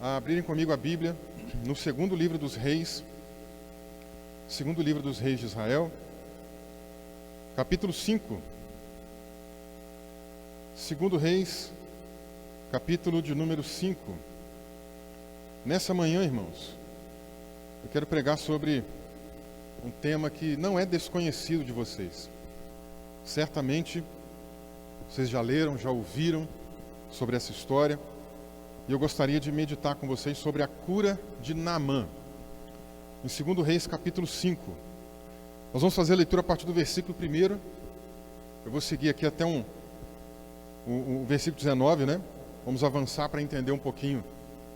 a abrirem comigo a Bíblia no segundo livro dos Reis de Israel, capítulo 5. Segundo Reis, capítulo de número 5. Nessa manhã, irmãos, eu quero pregar sobre um tema que não é desconhecido de vocês. Certamente, vocês já leram, já ouviram sobre essa história. E eu gostaria de meditar com vocês sobre a cura de Naamã. Em 2 Reis, capítulo 5. Nós vamos fazer a leitura a partir do versículo 1. Eu vou seguir aqui até o versículo 19, né? Vamos avançar para entender um pouquinho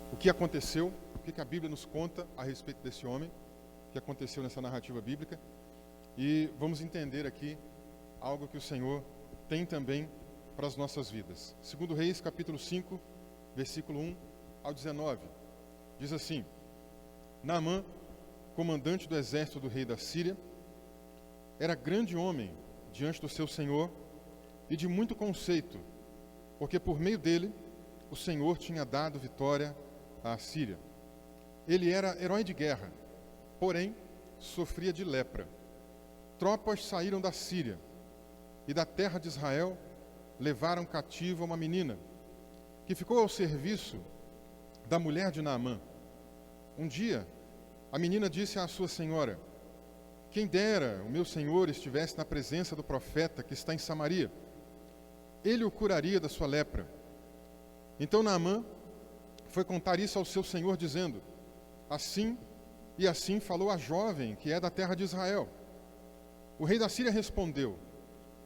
o que aconteceu, o que a Bíblia nos conta a respeito desse homem, o que aconteceu nessa narrativa bíblica. E vamos entender aqui algo que o Senhor tem também para as nossas vidas. 2 Reis, capítulo 5, versículo 1 ao 19. Diz assim: Naamã, comandante do exército do rei da Síria, era grande homem diante do seu senhor e de muito conceito, porque por meio dele o Senhor tinha dado vitória à Síria. Ele era herói de guerra, porém sofria de lepra. Tropas saíram da Síria e da terra de Israel levaram cativa uma menina que ficou ao serviço da mulher de Naamã. Um dia, a menina disse à sua senhora: quem dera o meu senhor estivesse na presença do profeta que está em Samaria. Ele o curaria da sua lepra. Então Naamã foi contar isso ao seu senhor, dizendo: assim e assim falou a jovem que é da terra de Israel. O rei da Síria respondeu: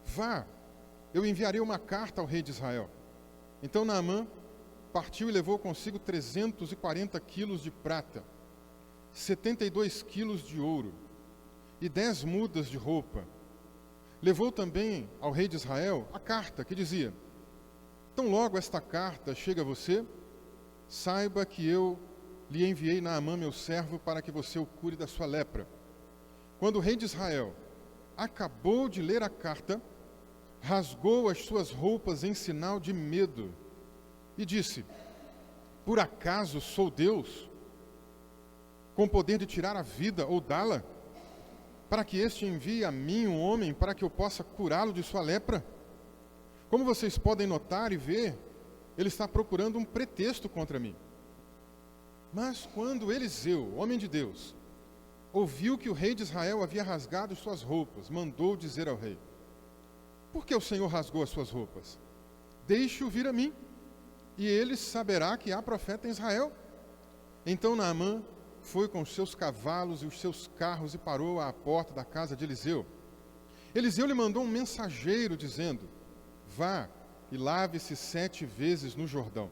vá, eu enviarei uma carta ao rei de Israel. Então Naamã partiu e levou consigo 340 quilos de prata, 72 quilos de ouro e 10 mudas de roupa. Levou também ao rei de Israel a carta que dizia: tão logo esta carta chega a você, saiba que eu lhe enviei Naamã, meu servo, para que você o cure da sua lepra. Quando o rei de Israel acabou de ler a carta, rasgou as suas roupas em sinal de medo e disse: por acaso sou Deus, com poder de tirar a vida ou dá-la, para que este envie a mim um homem para que eu possa curá-lo de sua lepra? Como vocês podem notar e ver, ele está procurando um pretexto contra mim. Mas quando Eliseu, homem de Deus, ouviu que o rei de Israel havia rasgado suas roupas, mandou dizer ao rei: por que o Senhor rasgou as suas roupas? Deixe-o vir a mim, e ele saberá que há profeta em Israel. Então Naamã foi com os seus cavalos e os seus carros e parou à porta da casa de Eliseu. Eliseu lhe mandou um mensageiro dizendo: vá e lave-se 7 vezes no Jordão,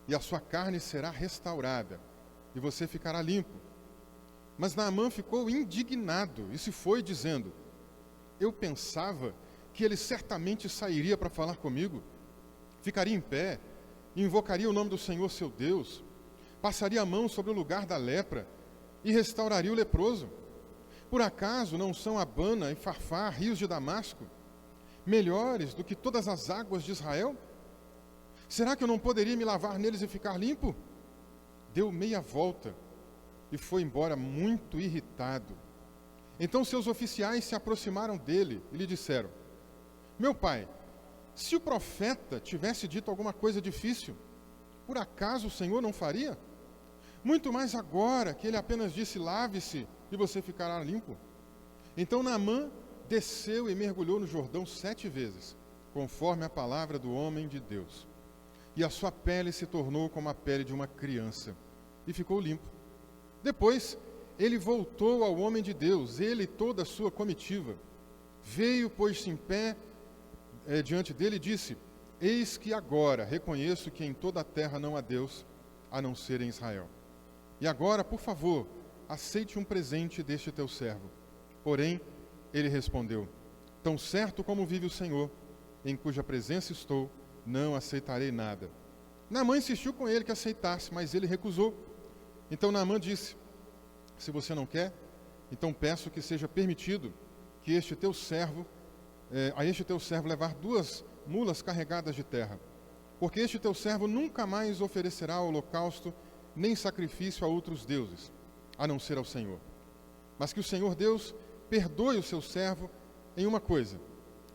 e a sua carne será restaurada, e você ficará limpo. Mas Naamã ficou indignado e se foi dizendo: eu pensava que ele certamente sairia para falar comigo, ficaria em pé, invocaria o nome do Senhor seu Deus, passaria a mão sobre o lugar da lepra e restauraria o leproso. Por acaso não são Abana e Farfar, rios de Damasco, melhores do que todas as águas de Israel? Será que eu não poderia me lavar neles e ficar limpo? Deu meia volta e foi embora muito irritado. Então seus oficiais se aproximaram dele e lhe disseram: meu pai, se o profeta tivesse dito alguma coisa difícil, por acaso o Senhor não faria? Muito mais agora que ele apenas disse: lave-se e você ficará limpo. Então Naamã desceu e mergulhou no Jordão 7 vezes, conforme a palavra do homem de Deus. E a sua pele se tornou como a pele de uma criança, e ficou limpo. Depois ele voltou ao homem de Deus, ele e toda a sua comitiva. Veio, pôs-se em pé diante dele e disse: eis que agora reconheço que em toda a terra não há Deus, a não ser em Israel. E agora, por favor, aceite um presente deste teu servo. Porém, ele respondeu: tão certo como vive o Senhor, em cuja presença estou, não aceitarei nada. Naamã insistiu com ele que aceitasse, mas ele recusou. Então Naamã disse: se você não quer, então peço que seja permitido que a este teu servo levar 2 mulas carregadas de terra, porque este teu servo nunca mais oferecerá holocausto nem sacrifício a outros deuses, a não ser ao Senhor. Mas que o Senhor Deus perdoe o seu servo em uma coisa: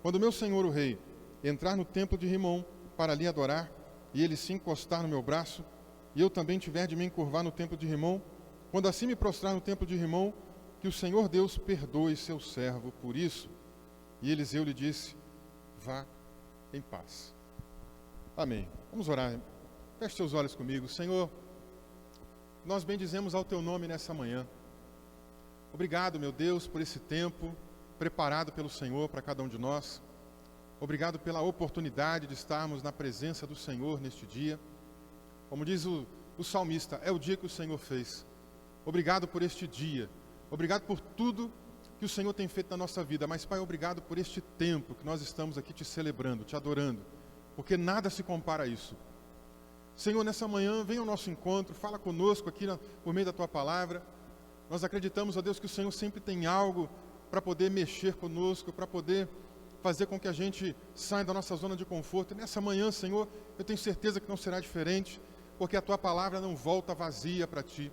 quando meu senhor o rei entrar no templo de Rimom para ali adorar, e ele se encostar no meu braço, e eu também tiver de me encurvar no templo de Rimom, quando assim me prostrar no templo de Rimom, que o Senhor Deus perdoe seu servo por isso. E Eliseu lhe disse: vá em paz. Amém. Vamos orar. Feche seus olhos comigo. Senhor, nós bendizemos ao teu nome nessa manhã. Obrigado, meu Deus, por esse tempo preparado pelo Senhor para cada um de nós. Obrigado pela oportunidade de estarmos na presença do Senhor neste dia. Como diz o salmista, é o dia que o Senhor fez. Obrigado por este dia. Obrigado por tudo que o Senhor tem feito na nossa vida. Mas, Pai, obrigado por este tempo que nós estamos aqui te celebrando, te adorando, porque nada se compara a isso. Senhor, nessa manhã, venha ao nosso encontro, fala conosco aqui por meio da Tua palavra. Nós acreditamos, ó Deus, que o Senhor sempre tem algo para poder mexer conosco, para poder fazer com que a gente saia da nossa zona de conforto. E nessa manhã, Senhor, eu tenho certeza que não será diferente, porque a Tua palavra não volta vazia para Ti.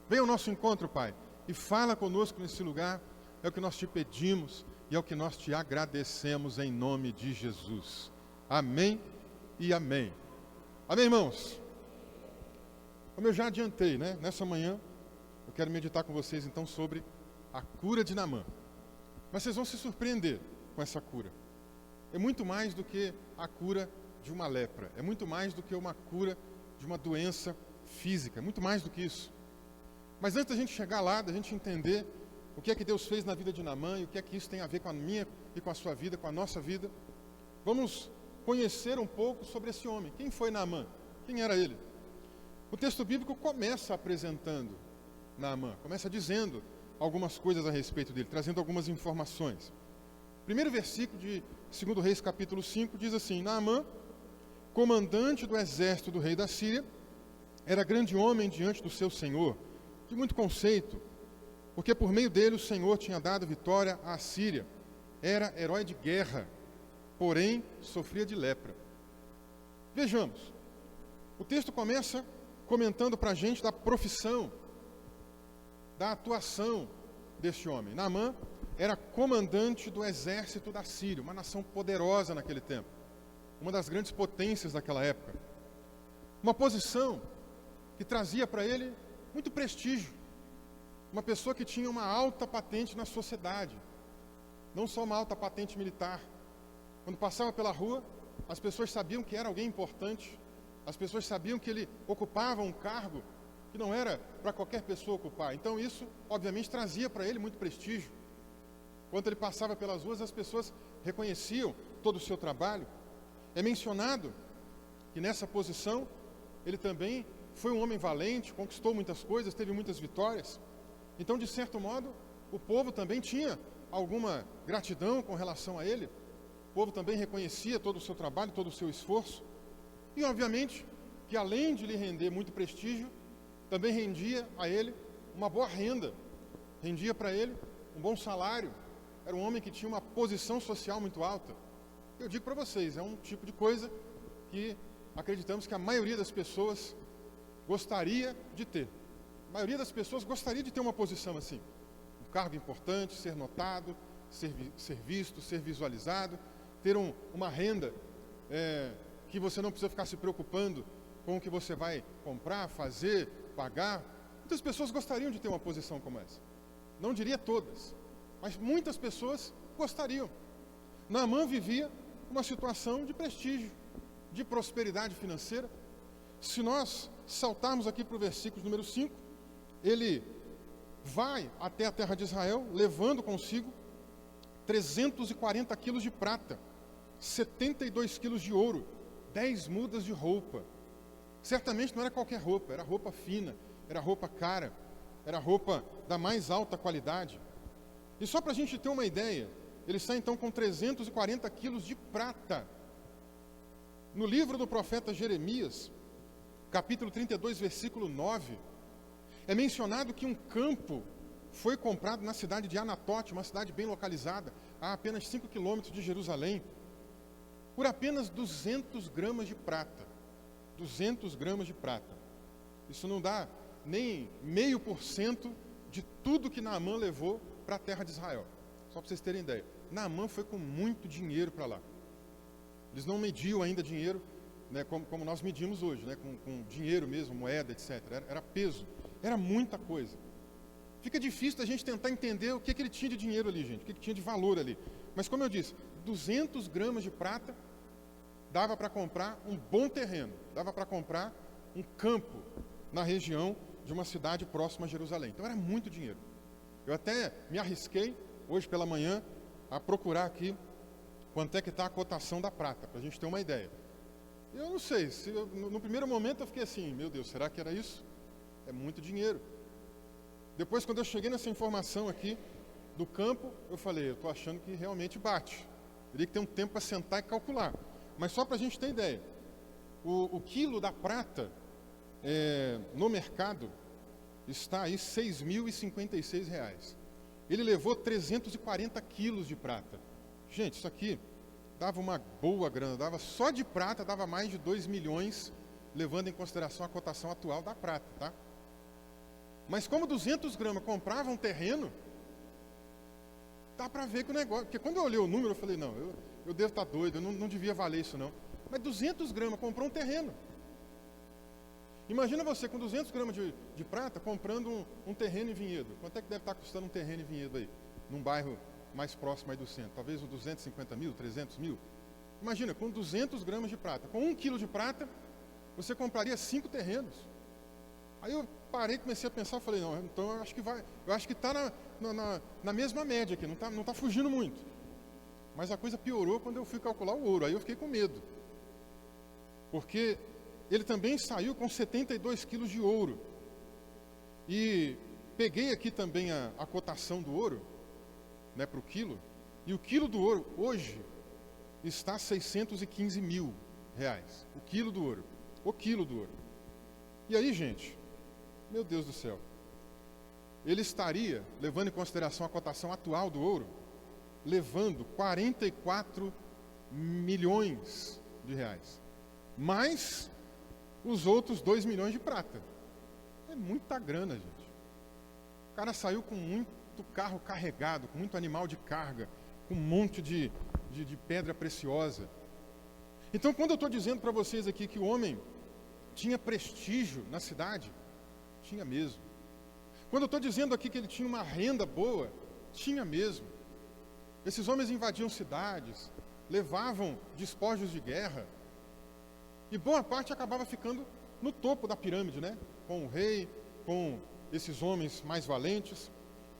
Venha ao nosso encontro, Pai, e fala conosco nesse lugar. É o que nós te pedimos e é o que nós te agradecemos em nome de Jesus. Amém e amém. Amém, irmãos? Como eu já adiantei, né? Nessa manhã, eu quero meditar com vocês então sobre a cura de Naamã. Mas vocês vão se surpreender com essa cura. É muito mais do que a cura de uma lepra. É muito mais do que uma cura de uma doença física. É muito mais do que isso. Mas antes da gente chegar lá, da gente entender o que é que Deus fez na vida de Naamã e o que é que isso tem a ver com a minha e com a sua vida, com a nossa vida, vamos conhecer um pouco sobre esse homem. Quem foi Naamã? Quem era ele? O texto bíblico começa apresentando Naamã, começa dizendo algumas coisas a respeito dele, trazendo algumas informações. Primeiro versículo de 2 Reis, capítulo 5, diz assim: Naamã, comandante do exército do rei da Síria, era grande homem diante do seu senhor, de muito conceito, porque por meio dele o Senhor tinha dado vitória à Síria. Era herói de guerra, porém sofria de lepra. Vejamos, o texto começa comentando para a gente da profissão, da atuação deste homem. Naamã era comandante do exército da Síria, uma nação poderosa naquele tempo, uma das grandes potências daquela época. Uma posição que trazia para ele muito prestígio. Uma pessoa que tinha uma alta patente na sociedade, não só uma alta patente militar. Quando passava pela rua, as pessoas sabiam que era alguém importante, as pessoas sabiam que ele ocupava um cargo que não era para qualquer pessoa ocupar. Então isso, obviamente, trazia para ele muito prestígio. Quando ele passava pelas ruas, as pessoas reconheciam todo o seu trabalho. É mencionado que nessa posição, ele também foi um homem valente, conquistou muitas coisas, teve muitas vitórias. Então, de certo modo, o povo também tinha alguma gratidão com relação a ele. O povo também reconhecia todo o seu trabalho, todo o seu esforço. E, obviamente, que além de lhe render muito prestígio, também rendia a ele uma boa renda. Rendia para ele um bom salário. Era um homem que tinha uma posição social muito alta. Eu digo para vocês, é um tipo de coisa que acreditamos que a maioria das pessoas gostaria de ter. A maioria das pessoas gostaria de ter uma posição assim. Um cargo importante, ser notado, ser visto, ser visualizado, ter uma renda que você não precisa ficar se preocupando com o que você vai comprar, fazer, pagar. Muitas pessoas gostariam de ter uma posição como essa. Não diria todas, mas muitas pessoas gostariam. Naamã vivia uma situação de prestígio, de prosperidade financeira. Se nós saltarmos aqui para o versículo número 5, ele vai até a terra de Israel, levando consigo 340 quilos de prata, 72 quilos de ouro, 10 mudas de roupa. Certamente não era qualquer roupa, era roupa fina, era roupa cara, era roupa da mais alta qualidade. E só para a gente ter uma ideia, ele sai então com 340 quilos de prata. No livro do profeta Jeremias, capítulo 32, versículo 9, é mencionado que um campo foi comprado na cidade de Anatote, uma cidade bem localizada, a apenas 5 quilômetros de Jerusalém, por apenas 200 gramas de prata. 200 gramas de prata. Isso não dá nem 0,5% de tudo que Naamã levou para a terra de Israel. Só para vocês terem ideia. Naamã foi com muito dinheiro para lá. Eles não mediam ainda dinheiro, né, como nós medimos hoje, né, com dinheiro mesmo, moeda, etc. Era peso, era muita coisa. Fica difícil da gente tentar entender o que ele tinha de dinheiro ali, gente, o que tinha de valor ali. Mas como eu disse, 200 gramas de prata dava para comprar um bom terreno, dava para comprar um campo na região de uma cidade próxima a Jerusalém. Então era muito dinheiro. Eu até me arrisquei, hoje pela manhã, a procurar aqui quanto é que está a cotação da prata, para a gente ter uma ideia. Eu não sei, no primeiro momento eu fiquei assim, meu Deus, será que era isso? É muito dinheiro. Depois, quando eu cheguei nessa informação aqui do campo, eu falei, eu estou achando que realmente bate. Teria que ter um tempo para sentar e calcular. Mas só para a gente ter ideia, o quilo da prata no mercado está aí R$ 6.056. Ele levou 340 quilos de prata. Gente, isso aqui dava uma boa grana, dava só de prata, dava mais de 2 milhões, levando em consideração a cotação atual da prata, tá? Mas como 200 gramas comprava um terreno, dá para ver que o negócio... Porque quando eu olhei o número, eu falei, não, eu devo estar doido, eu não devia valer isso não. Mas 200 gramas comprou um terreno. Imagina você com 200 gramas de prata comprando um terreno em Vinhedo. Quanto é que deve estar custando um terreno em Vinhedo aí? Num bairro mais próximo aí do centro. Talvez uns 250 mil, 300 mil. Imagina, com 200 gramas de prata. Com 1 quilo de prata, você compraria 5 terrenos. Aí eu parei, comecei a pensar, falei, não, então eu acho que está na mesma média aqui, não está fugindo muito. Mas a coisa piorou quando eu fui calcular o ouro, aí eu fiquei com medo. Porque ele também saiu com 72 quilos de ouro. E peguei aqui também a cotação do ouro, né, para o quilo, e o quilo do ouro hoje está a 615 mil reais. O quilo do ouro. E aí, gente, meu Deus do céu, ele estaria, levando em consideração a cotação atual do ouro, levando 44 milhões de reais, mais os outros 2 milhões de prata. É muita grana, gente. O cara saiu com muito carro carregado, com muito animal de carga, com um monte de pedra preciosa. Então, quando eu estou dizendo para vocês aqui que o homem tinha prestígio na cidade, tinha mesmo. Quando eu estou dizendo aqui que ele tinha uma renda boa, tinha mesmo. Esses homens invadiam cidades, levavam despojos de guerra, e boa parte acabava ficando no topo da pirâmide, né? Com o rei, com esses homens mais valentes.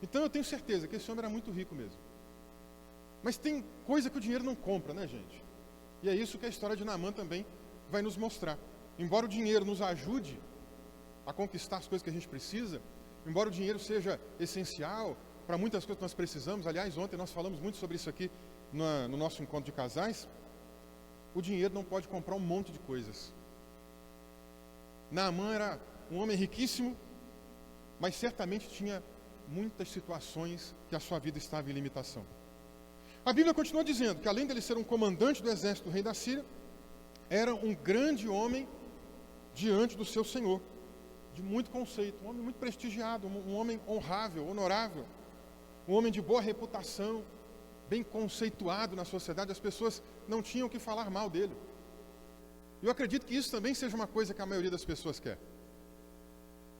Então eu tenho certeza que esse homem era muito rico mesmo. Mas tem coisa que o dinheiro não compra, né, gente? E é isso que a história de Naamã também vai nos mostrar. Embora o dinheiro nos ajude a conquistar as coisas que a gente precisa, embora o dinheiro seja essencial para muitas coisas que nós precisamos, aliás, ontem nós falamos muito sobre isso aqui no nosso encontro de casais, o dinheiro não pode comprar um monte de coisas. Naamã era um homem riquíssimo, mas certamente tinha muitas situações que a sua vida estava em limitação. A Bíblia continua dizendo que além dele ser um comandante do exército do rei da Síria, era um grande homem diante do seu Senhor, de muito conceito, um homem muito prestigiado, um homem honrável, honorável, um homem de boa reputação, bem conceituado na sociedade. As pessoas não tinham que falar mal dele. Eu acredito que isso também seja uma coisa que a maioria das pessoas quer.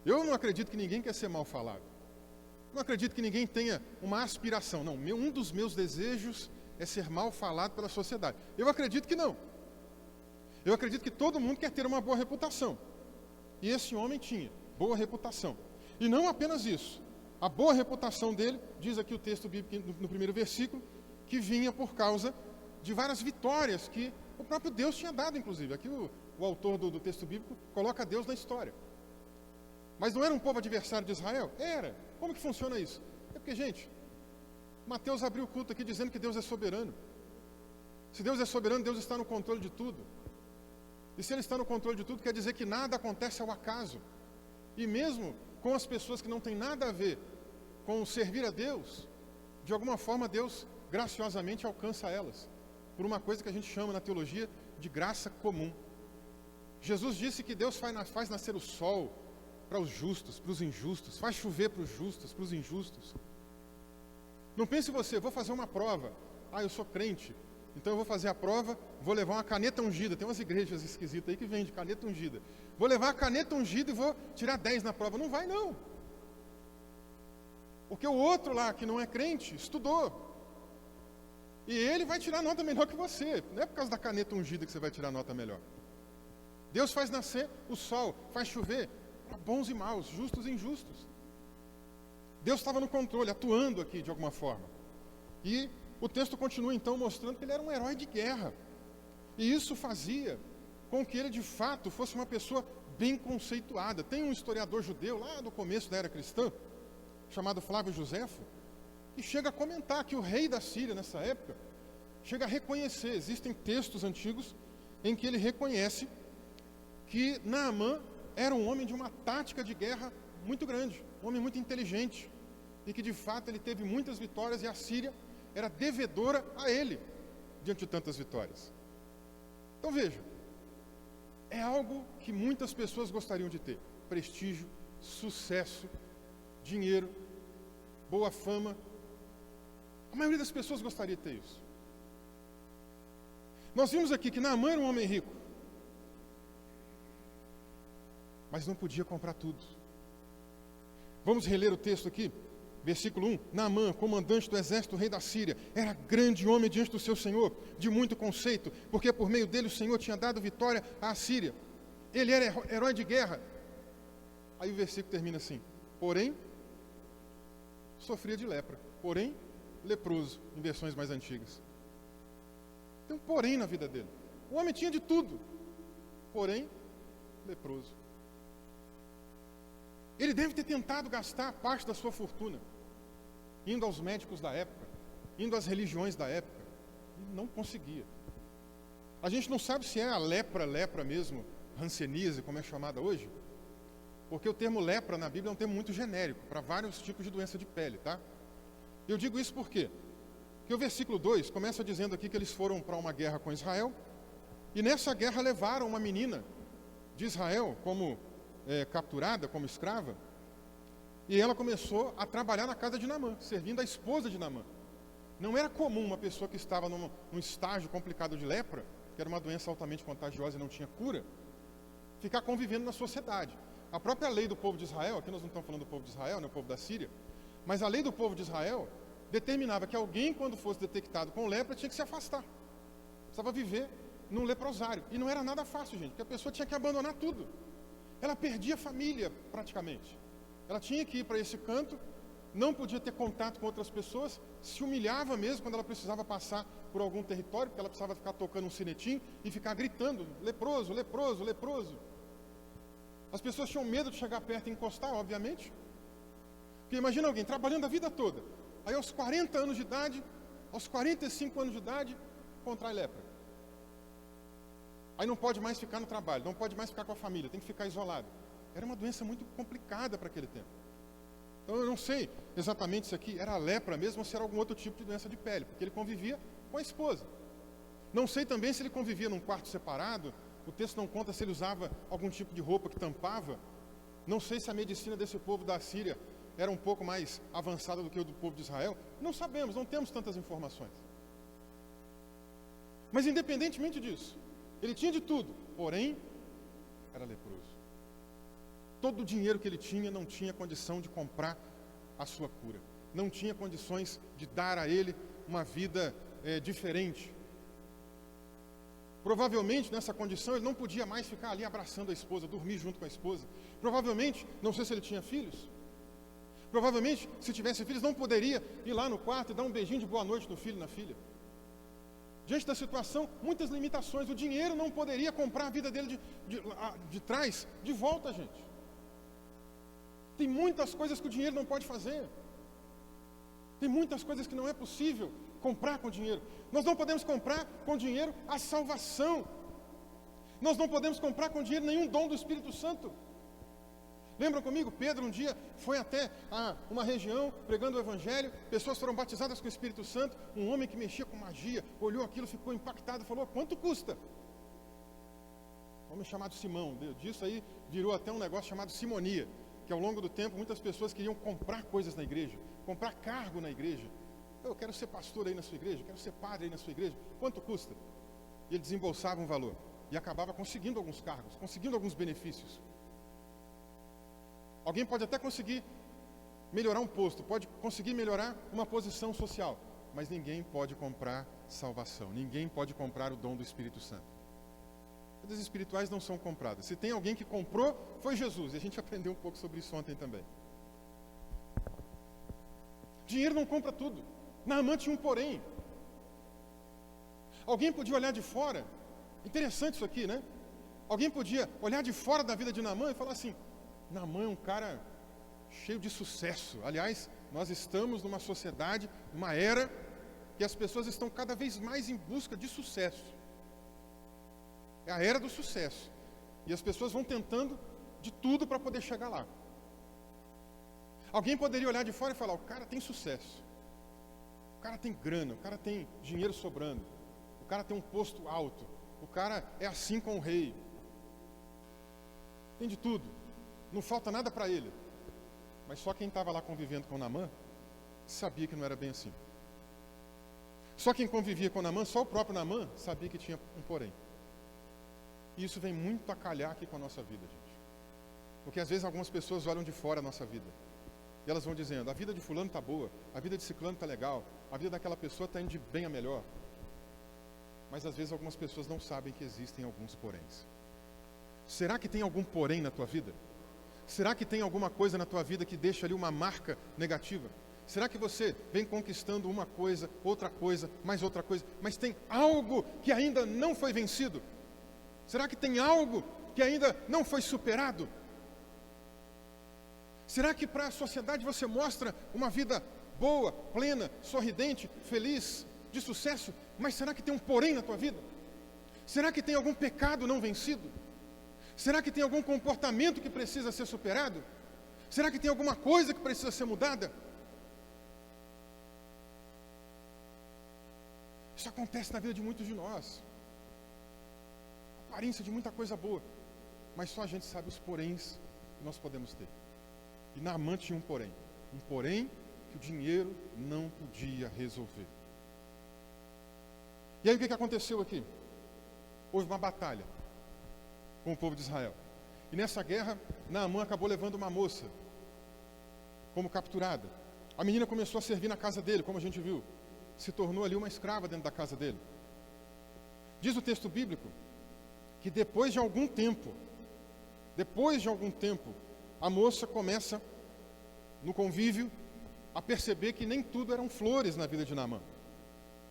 Eu não acredito que ninguém quer ser mal falado. Não acredito que ninguém tenha uma aspiração. Não, um dos meus desejos é ser mal falado pela sociedade. Eu acredito que não. Eu acredito que todo mundo quer ter uma boa reputação. E esse homem tinha boa reputação. E não apenas isso. A boa reputação dele, diz aqui o texto bíblico no primeiro versículo, que vinha por causa de várias vitórias que o próprio Deus tinha dado, inclusive. Aqui o autor do texto bíblico coloca Deus na história. Mas não era um povo adversário de Israel? Era. Como que funciona isso? É porque, gente, Mateus abriu o culto aqui dizendo que Deus é soberano. Se Deus é soberano, Deus está no controle de tudo. E se Ele está no controle de tudo, quer dizer que nada acontece ao acaso. E mesmo com as pessoas que não têm nada a ver com servir a Deus, de alguma forma Deus graciosamente alcança elas, por uma coisa que a gente chama na teologia de graça comum. Jesus disse que Deus faz nascer o sol, para os justos, para os injustos, faz chover para os justos, para os injustos. Não pense você, vou fazer uma prova. Eu sou crente, então eu vou fazer a prova, vou levar uma caneta ungida. Tem umas igrejas esquisitas aí que vendem caneta ungida. Vou levar a caneta ungida e vou tirar 10 na prova. Não vai, não. Porque o outro lá, que não é crente, estudou. E ele vai tirar nota melhor que você. Não é por causa da caneta ungida que você vai tirar nota melhor. Deus faz nascer o sol, faz chover para bons e maus, justos e injustos. Deus estava no controle, atuando aqui de alguma forma. E o texto continua então mostrando que ele era um herói de guerra. E isso fazia com que ele de fato fosse uma pessoa bem conceituada. Tem um historiador judeu lá do começo da era cristã, chamado Flávio Joséfo, que chega a comentar que o rei da Síria nessa época chega a reconhecer, existem textos antigos em que ele reconhece que Naamã era um homem de uma tática de guerra muito grande, um homem muito inteligente, e que de fato ele teve muitas vitórias e a Síria era devedora a ele diante de tantas vitórias. Então veja, é algo que muitas pessoas gostariam de ter: prestígio, sucesso, dinheiro, boa fama. A maioria das pessoas gostaria de ter isso. Nós vimos aqui que Naamã era um homem rico, mas não podia comprar tudo. Vamos reler o texto aqui, versículo 1. Naamã, comandante do exército do rei da Síria, era grande homem diante do seu senhor, de muito conceito, porque por meio dele o Senhor tinha dado vitória à Síria. Ele era herói de guerra. Aí o versículo termina assim: porém, sofria de lepra. Porém, leproso, em versões mais antigas. Tem um porém na vida dele. O homem tinha de tudo, porém, leproso. Ele deve ter tentado gastar parte da sua fortuna, indo aos médicos da época, indo às religiões da época, e não conseguia. A gente não sabe se é a lepra mesmo, hanseníase, como é chamada hoje, porque o termo lepra na Bíblia é um termo muito genérico, para vários tipos de doença de pele, tá? Eu digo isso por quê? Porque o versículo 2 começa dizendo aqui que eles foram para uma guerra com Israel, e nessa guerra levaram uma menina de Israel como capturada, como escrava, e ela começou a trabalhar na casa de Naamã, servindo a esposa de Naamã. Não era comum uma pessoa que estava num estágio complicado de lepra, que era uma doença altamente contagiosa e não tinha cura, ficar convivendo na sociedade. A própria lei do povo de Israel, aqui nós não estamos falando do povo de Israel, né, o povo da Síria, mas a lei do povo de Israel determinava que alguém, quando fosse detectado com lepra, tinha que se afastar. Precisava viver num leprosário. E não era nada fácil, gente, porque a pessoa tinha que abandonar tudo. Ela perdia a família, praticamente. Ela tinha que ir para esse canto, não podia ter contato com outras pessoas, se humilhava mesmo quando ela precisava passar por algum território, porque ela precisava ficar tocando um sinetinho e ficar gritando: leproso, leproso, leproso. As pessoas tinham medo de chegar perto e encostar, obviamente. Porque imagina alguém trabalhando a vida toda, aí aos 40 anos de idade, aos 45 anos de idade, contrai lepra. Aí não pode mais ficar no trabalho, não pode mais ficar com a família, tem que ficar isolado. Era uma doença muito complicada para aquele tempo. Então eu não sei exatamente se aqui era a lepra mesmo ou se era algum outro tipo de doença de pele, porque ele convivia com a esposa. Não sei também se ele convivia num quarto separado, o texto não conta se ele usava algum tipo de roupa que tampava. Não sei se a medicina desse povo da Síria era um pouco mais avançada do que o do povo de Israel. Não sabemos, não temos tantas informações. Mas independentemente disso, ele tinha de tudo, porém, era leproso. Todo o dinheiro que ele tinha não tinha condição de comprar a sua cura. Não tinha condições de dar a ele uma vida diferente. Provavelmente, nessa condição, ele não podia mais ficar ali abraçando a esposa, dormir junto com a esposa. Provavelmente, não sei se ele tinha filhos. Provavelmente, se tivesse filhos, não poderia ir lá no quarto e dar um beijinho de boa noite no filho e na filha. Diante da situação, muitas limitações. O dinheiro não poderia comprar a vida dele de trás, de volta, gente. Tem muitas coisas que o dinheiro não pode fazer. Tem muitas coisas que não é possível comprar com dinheiro. Nós não podemos comprar com dinheiro a salvação. Nós não podemos comprar com dinheiro nenhum dom do Espírito Santo. Lembram comigo? Pedro um dia foi até uma região pregando o Evangelho, pessoas foram batizadas com o Espírito Santo, um homem que mexia com magia, olhou aquilo, ficou impactado e falou: quanto custa? homem chamado Simão. Disso aí virou até um negócio chamado simonia, que ao longo do tempo muitas pessoas queriam comprar coisas na igreja, comprar cargo na igreja. Eu quero ser pastor aí na sua igreja, quero ser padre aí na sua igreja, quanto custa? E ele desembolsava um valor e acabava conseguindo alguns cargos, conseguindo alguns benefícios. Alguém pode até conseguir melhorar um posto, pode conseguir melhorar uma posição social, mas ninguém pode comprar salvação, ninguém pode comprar o dom do Espírito Santo. Coisas espirituais não são compradas. Se tem alguém que comprou, foi Jesus, e a gente aprendeu um pouco sobre isso ontem também. Dinheiro não compra tudo. Naamã tinha um porém. Alguém podia olhar de fora, interessante isso aqui, né? Alguém podia olhar de fora da vida de Naamã e falar assim: Naamã é um cara cheio de sucesso. Aliás, nós estamos numa sociedade, numa era, que as pessoas estão cada vez mais em busca de sucesso. É a era do sucesso. E as pessoas vão tentando de tudo para poder chegar lá. Alguém poderia olhar de fora e falar: o cara tem sucesso. O cara tem grana, o cara tem dinheiro sobrando, o cara tem um posto alto, o cara é assim com o rei. Tem de tudo, não falta nada para ele. Mas só quem estava lá convivendo com Naamã sabia que não era bem assim. Só quem convivia com Naamã, só o próprio Naamã sabia que tinha um porém. E isso vem muito a calhar aqui com a nossa vida, gente. Porque às vezes algumas pessoas olham de fora a nossa vida. E elas vão dizendo: a vida de fulano está boa, a vida de ciclano está legal, a vida daquela pessoa está indo de bem a melhor. Mas às vezes algumas pessoas não sabem que existem alguns poréns. Será que tem algum porém na tua vida? Será que tem alguma coisa na tua vida que deixa ali uma marca negativa? Será que você vem conquistando uma coisa, mais outra coisa, mas tem algo que ainda não foi vencido? Será que tem algo que ainda não foi superado? Será que para a sociedade você mostra uma vida boa, plena, sorridente, feliz, de sucesso, mas será que tem um porém na tua vida? Será que tem algum pecado não vencido? Será que tem algum comportamento que precisa ser superado? Será que tem alguma coisa que precisa ser mudada? Isso acontece na vida de muitos de nós. Aparência de muita coisa boa, mas só a gente sabe os poréns que nós podemos ter. E Naamã tinha um porém que o dinheiro não podia resolver. E aí o que aconteceu aqui? Houve uma batalha com o povo de Israel. E nessa guerra, Naamã acabou levando uma moça como capturada. A menina começou a servir na casa dele, como a gente viu. Se tornou ali uma escrava dentro da casa dele. Diz o texto bíblico que depois de algum tempo, a moça começa, no convívio, a perceber que nem tudo eram flores na vida de Naamã.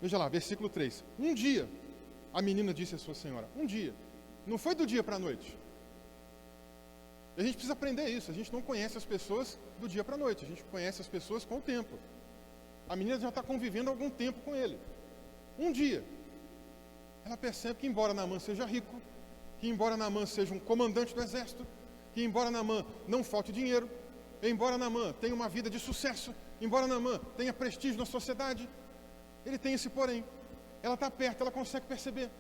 Veja lá, versículo 3. Um dia, a menina disse à sua senhora, um dia, não foi do dia para a noite. A gente precisa aprender isso, a gente não conhece as pessoas do dia para a noite, a gente conhece as pessoas com o tempo. A menina já está convivendo há algum tempo com ele. Um dia, ela percebe que embora Naamã seja rico, que embora Naamã seja um comandante do exército, que embora Naamã não falte dinheiro, embora Naamã tenha uma vida de sucesso, embora Naamã tenha prestígio na sociedade, ele tem esse porém. Ela está perto, ela consegue perceber.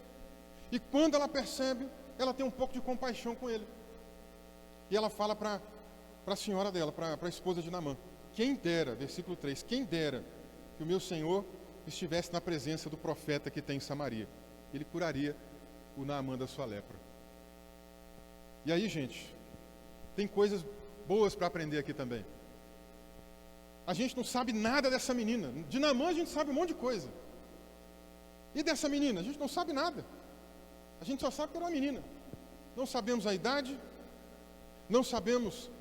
E quando ela percebe, ela tem um pouco de compaixão com ele. E ela fala para a senhora dela, para a esposa de Naamã: quem dera, versículo 3, quem dera que o meu senhor estivesse na presença do profeta que tem em Samaria. Ele curaria o Naamã da sua lepra. E aí, gente, tem coisas boas para aprender aqui também. A gente não sabe nada dessa menina. De Naamã a gente sabe um monte de coisa. E dessa menina? A gente não sabe nada. A gente só sabe que era uma menina. Não sabemos a idade, não sabemos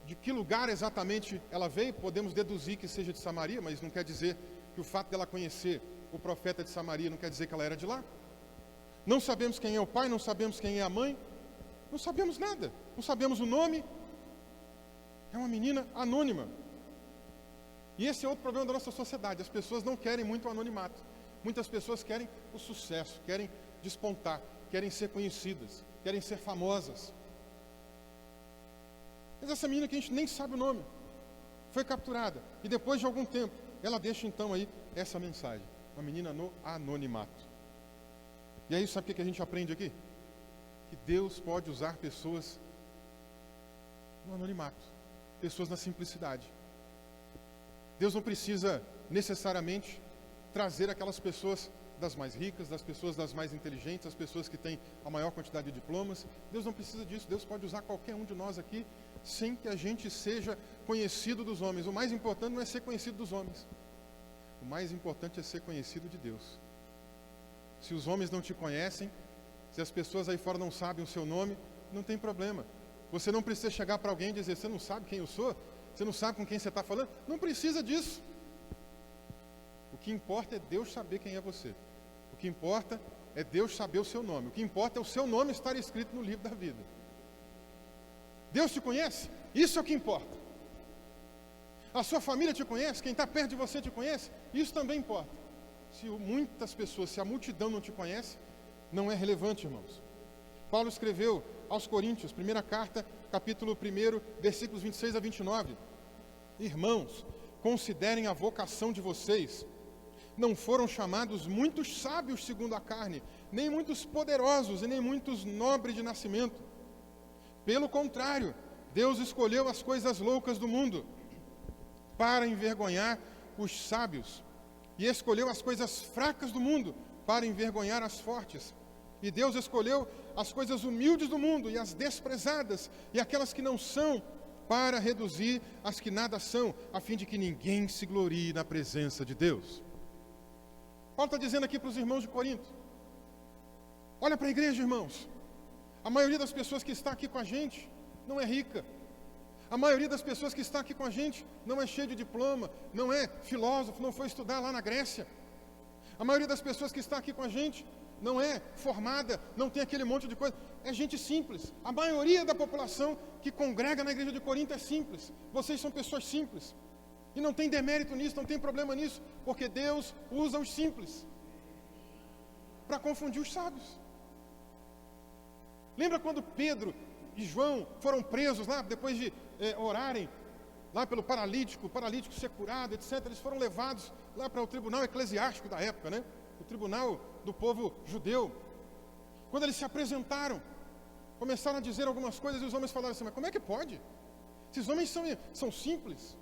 de que lugar exatamente ela veio. Podemos deduzir que seja de Samaria, mas não quer dizer que o fato dela conhecer o profeta de Samaria não quer dizer que ela era de lá. Não sabemos quem é o pai, não sabemos quem é a mãe, não sabemos nada, não sabemos o nome. É uma menina anônima. E esse é outro problema da nossa sociedade. As pessoas não querem muito o anonimato. Muitas pessoas querem o sucesso, querem despontar, querem ser conhecidas, querem ser famosas. Mas essa menina que a gente nem sabe o nome, foi capturada. E depois de algum tempo, ela deixa então aí essa mensagem. Uma menina no anonimato. E aí sabe o que a gente aprende aqui? que Deus pode usar pessoas no anonimato, pessoas na simplicidade. Deus não precisa necessariamente trazer aquelas pessoas das mais ricas, das pessoas das mais inteligentes, as pessoas que têm a maior quantidade de diplomas. Deus não precisa disso. Deus pode usar qualquer um de nós aqui, sem que a gente seja conhecido dos homens. O mais importante não é ser conhecido dos homens. O mais importante é ser conhecido de Deus. Se os homens não te conhecem, se as pessoas aí fora não sabem o seu nome, não tem problema. Você não precisa chegar para alguém e dizer: você não sabe quem eu sou? Você não sabe com quem você está falando? Não precisa disso. O que importa é Deus saber quem é você. O que importa é Deus saber o seu nome. O que importa é o seu nome estar escrito no livro da vida. Deus te conhece? Isso é o que importa. A sua família te conhece? Quem está perto de você te conhece? Isso também importa. Se muitas pessoas, se a multidão não te conhece, não é relevante, irmãos. Paulo escreveu aos Coríntios, primeira carta, capítulo 1, versículos 26 a 29. Irmãos, considerem a vocação de vocês. Não foram chamados muitos sábios segundo a carne, nem muitos poderosos e nem muitos nobres de nascimento. Pelo contrário, Deus escolheu as coisas loucas do mundo para envergonhar os sábios, e escolheu as coisas fracas do mundo para envergonhar as fortes. E Deus escolheu as coisas humildes do mundo e as desprezadas e aquelas que não são, para reduzir as que nada são, a fim de que ninguém se glorie na presença de Deus. Paulo está dizendo aqui para os irmãos de Corinto: olha para a igreja, irmãos. A maioria das pessoas que está aqui com a gente não é rica. A maioria das pessoas que está aqui com a gente não é cheia de diploma, não é filósofo, não foi estudar lá na Grécia. A maioria das pessoas que está aqui com a gente não é formada, não tem aquele monte de coisa. É gente simples. A maioria da população que congrega na igreja de Corinto é simples. Vocês são pessoas simples. E não tem demérito nisso, não tem problema nisso, porque Deus usa os simples para confundir os sábios. Lembra quando Pedro e João foram presos lá, depois de orarem lá pelo paralítico, o paralítico ser curado, etc. Eles foram levados lá para o tribunal eclesiástico da época, né? O tribunal do povo judeu. Quando eles se apresentaram, começaram a dizer algumas coisas e os homens falaram assim: mas como é que pode? Esses homens são simples.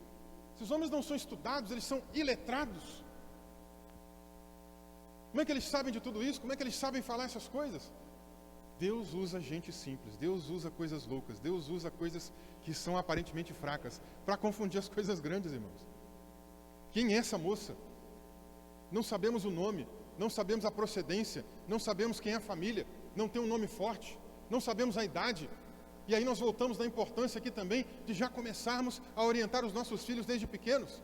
Esses homens não são estudados, eles são iletrados. Como é que eles sabem de tudo isso? Como é que eles sabem falar essas coisas? Deus usa gente simples, Deus usa coisas loucas, Deus usa coisas que são aparentemente fracas para confundir as coisas grandes, irmãos. Quem é essa moça? Não sabemos o nome, não sabemos a procedência, não sabemos quem é a família, não tem um nome forte, não sabemos a idade. E aí nós voltamos na importância aqui também de já começarmos a orientar os nossos filhos desde pequenos.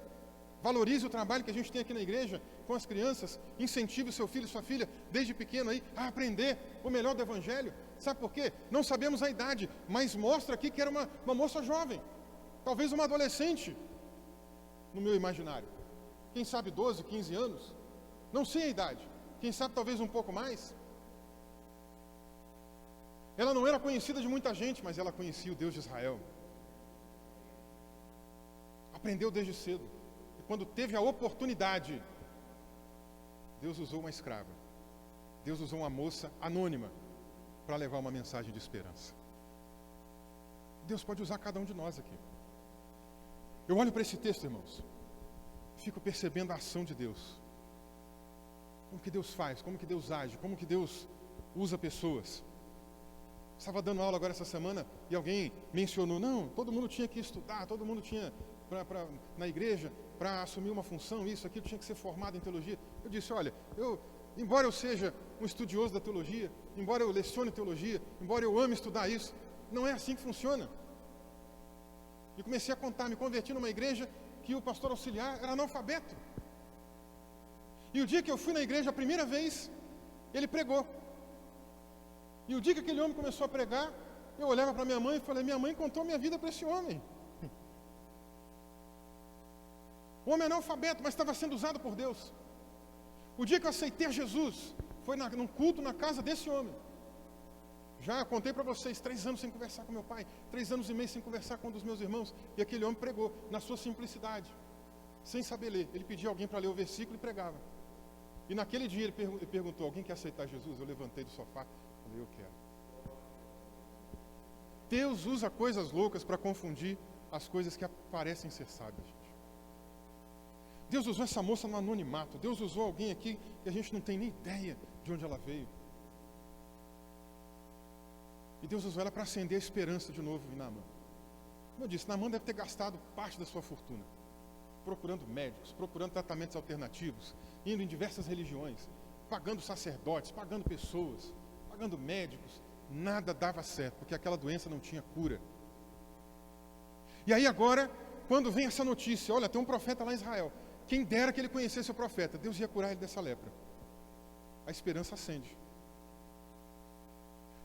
Valorize o trabalho que a gente tem aqui na igreja com as crianças, incentive o seu filho e sua filha desde pequeno aí a aprender o melhor do evangelho. Sabe por quê? Não sabemos a idade, mas mostra aqui que era uma moça jovem, talvez uma adolescente, no meu imaginário. Quem sabe 12, 15 anos, não sei a idade, quem sabe talvez um pouco mais. Ela não era conhecida de muita gente, mas ela conhecia o Deus de Israel. Aprendeu desde cedo. E quando teve a oportunidade, Deus usou uma escrava. Deus usou uma moça anônima para levar uma mensagem de esperança. Deus pode usar cada um de nós aqui. Eu olho para esse texto, irmãos, fico percebendo a ação de Deus. Como que Deus faz, como que Deus age, como que Deus usa pessoas. Estava dando aula agora essa semana e alguém mencionou: não, todo mundo tinha que estudar, todo mundo tinha na igreja para assumir uma função, isso, aquilo, tinha que ser formado em teologia. Eu disse: olha, embora eu seja um estudioso da teologia, embora eu lecione teologia, embora eu ame estudar isso, não é assim que funciona. E comecei a contar, me converti numa igreja que o pastor auxiliar era analfabeto. E o dia que eu fui na igreja a primeira vez, ele pregou. E o dia que aquele homem começou a pregar, eu olhava para minha mãe e falei: minha mãe contou minha vida para esse homem. O homem é analfabeto, mas estava sendo usado por Deus. O dia que eu aceitei a Jesus, foi num culto na casa desse homem. Já contei para vocês, 3 anos sem conversar com meu pai, 3 anos e meio sem conversar com um dos meus irmãos, e aquele homem pregou, na sua simplicidade, sem saber ler. Ele pedia alguém para ler o versículo e pregava. E naquele dia ele perguntou: alguém quer aceitar Jesus? Eu levantei do sofá, falei: eu quero. Deus usa coisas loucas para confundir as coisas que parecem ser sábias, gente. Deus usou essa moça no anonimato. Deus usou alguém aqui que a gente não tem nem ideia de onde ela veio. E Deus usou ela para acender a esperança de novo em Naamã. Como eu disse, Naamã deve ter gastado parte da sua fortuna procurando médicos, procurando tratamentos alternativos, indo em diversas religiões, pagando sacerdotes, pagando pessoas, pagando médicos. Nada dava certo, porque aquela doença não tinha cura. E aí agora, quando vem essa notícia, olha, tem um profeta lá em Israel, quem dera que ele conhecesse o profeta, Deus ia curar ele dessa lepra. A esperança acende.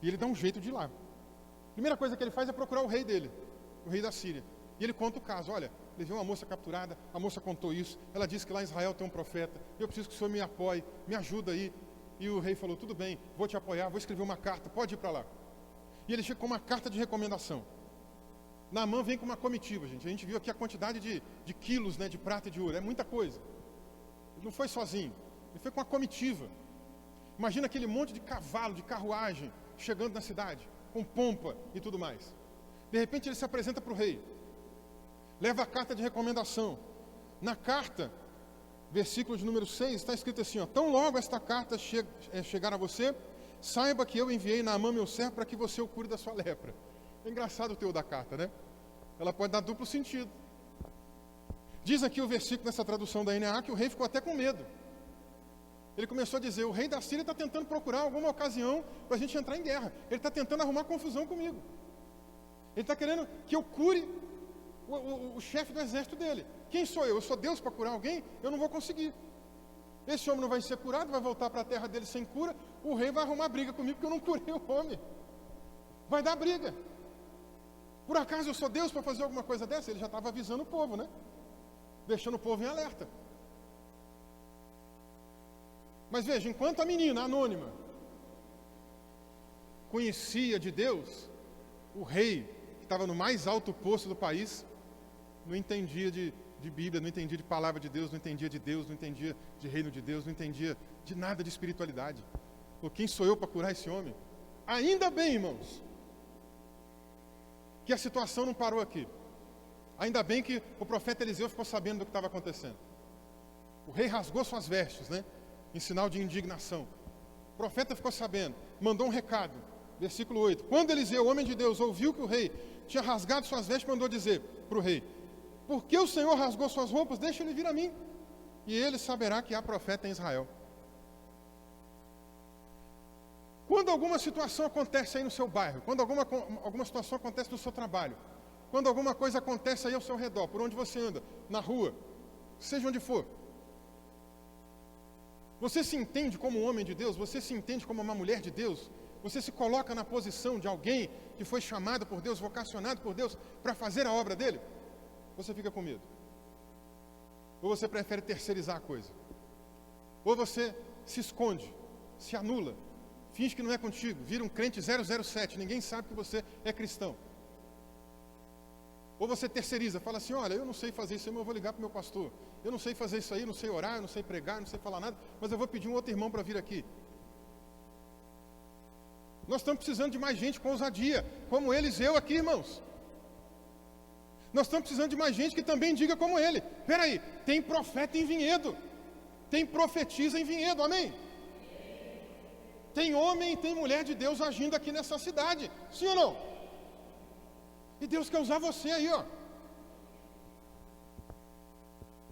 E ele dá um jeito de ir lá. A primeira coisa que ele faz é procurar o rei dele, o rei da Síria. E ele conta o caso, olha, levei uma moça capturada, a moça contou isso, ela disse que lá em Israel tem um profeta, eu preciso que o senhor me apoie, me ajuda aí. E o rei falou, tudo bem, vou te apoiar, vou escrever uma carta, pode ir para lá. E ele chega com uma carta de recomendação. Naamã vem com uma comitiva, gente. A gente viu aqui a quantidade de quilos, né, de prata e de ouro. É muita coisa. Ele não foi sozinho. Ele foi com uma comitiva. Imagina aquele monte de cavalo, de carruagem, chegando na cidade, com pompa e tudo mais. De repente ele se apresenta para o rei. Leva a carta de recomendação. Na carta, versículo de número 6, está escrito assim, ó, tão logo esta carta chegar a você, saiba que eu enviei Naamã meu servo para que você o cure da sua lepra. É engraçado o teor da carta, né? Ela pode dar duplo sentido. Diz aqui o versículo nessa tradução da NAA que o rei ficou até com medo. Ele começou a dizer, o rei da Síria está tentando procurar alguma ocasião para a gente entrar em guerra. Ele está tentando arrumar confusão comigo. Ele está querendo que eu cure o chefe do exército dele. Quem sou eu? Eu sou Deus para curar alguém? Eu não vou conseguir. Esse homem não vai ser curado, vai voltar para a terra dele sem cura. O rei vai arrumar briga comigo porque eu não curei o homem. Vai dar briga. Por acaso eu sou Deus para fazer alguma coisa dessa? Ele já estava avisando o povo, né? Deixando o povo em alerta. Mas veja, enquanto a menina anônima conhecia de Deus, o rei, que estava no mais alto posto do país, não entendia de Bíblia, não entendia de palavra de Deus, não entendia de Deus, não entendia de reino de Deus, não entendia de nada de espiritualidade. Pô, quem sou eu para curar esse homem? Ainda bem, irmãos, que a situação não parou aqui. Ainda bem que o profeta Eliseu ficou sabendo do que estava acontecendo. O rei rasgou suas vestes, né? Em sinal de indignação. O profeta ficou sabendo, mandou um recado. Versículo 8. Quando Eliseu, homem de Deus, ouviu que o rei tinha rasgado suas vestes, mandou dizer para o rei, por que o Senhor rasgou suas roupas? Deixa ele vir a mim, e ele saberá que há profeta em Israel. Quando alguma situação acontece aí no seu bairro, quando alguma situação acontece no seu trabalho, quando alguma coisa acontece aí ao seu redor, por onde você anda, na rua, seja onde for, você se entende como um homem de Deus? Você se entende como uma mulher de Deus? Você se coloca na posição de alguém que foi chamado por Deus, vocacionado por Deus para fazer a obra dele? Você fica com medo? Ou você prefere terceirizar a coisa? Ou você se esconde, se anula, finge que não é contigo, vira um crente 007, ninguém sabe que você é cristão? Ou você terceiriza, fala assim, olha, eu não sei fazer isso aí, mas eu vou ligar para o meu pastor. Eu não sei fazer isso aí, não sei orar, não sei pregar, não sei falar nada, mas eu vou pedir um outro irmão para vir aqui. Nós estamos precisando de mais gente com ousadia, como Eliseu aqui, irmãos. Nós estamos precisando de mais gente que também diga como ele. Espera aí, tem profeta em vinhedo, tem profetisa em vinhedo, amém? Tem homem e tem mulher de Deus agindo aqui nessa cidade, sim ou não? E Deus quer usar você aí, ó.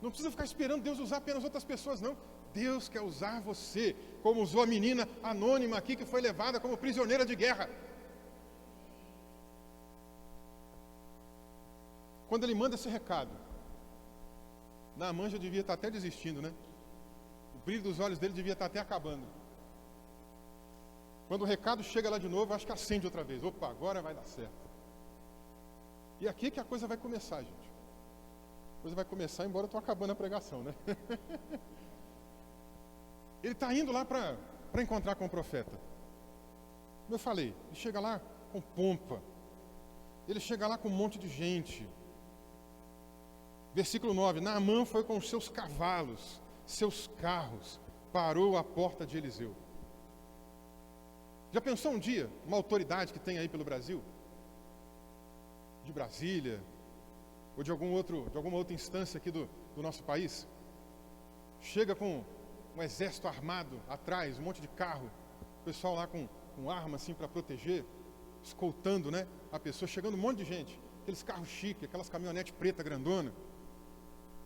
Não precisa ficar esperando Deus usar apenas outras pessoas, não. Deus quer usar você, como usou a menina anônima aqui, que foi levada como prisioneira de guerra. Quando ele manda esse recado, Naamã já devia estar até desistindo, né? O brilho dos olhos dele devia estar até acabando. Quando o recado chega lá de novo, acho que acende outra vez. Opa, agora vai dar certo. E aqui que a coisa vai começar, gente. A coisa vai começar, embora eu estou acabando a pregação, né? Ele está indo lá para encontrar com o profeta. Como eu falei, ele chega lá com pompa. Ele chega lá com um monte de gente. Versículo 9. Naamã foi com os seus cavalos, seus carros, parou à porta de Eliseu. Já pensou um dia, uma autoridade que tem aí pelo Brasil, de Brasília, ou de alguma outra instância aqui do nosso país, chega com um exército armado atrás, um monte de carro, o pessoal lá com arma assim para proteger, escoltando, né, a pessoa, chegando um monte de gente, aqueles carros chiques, aquelas caminhonetes preta grandona,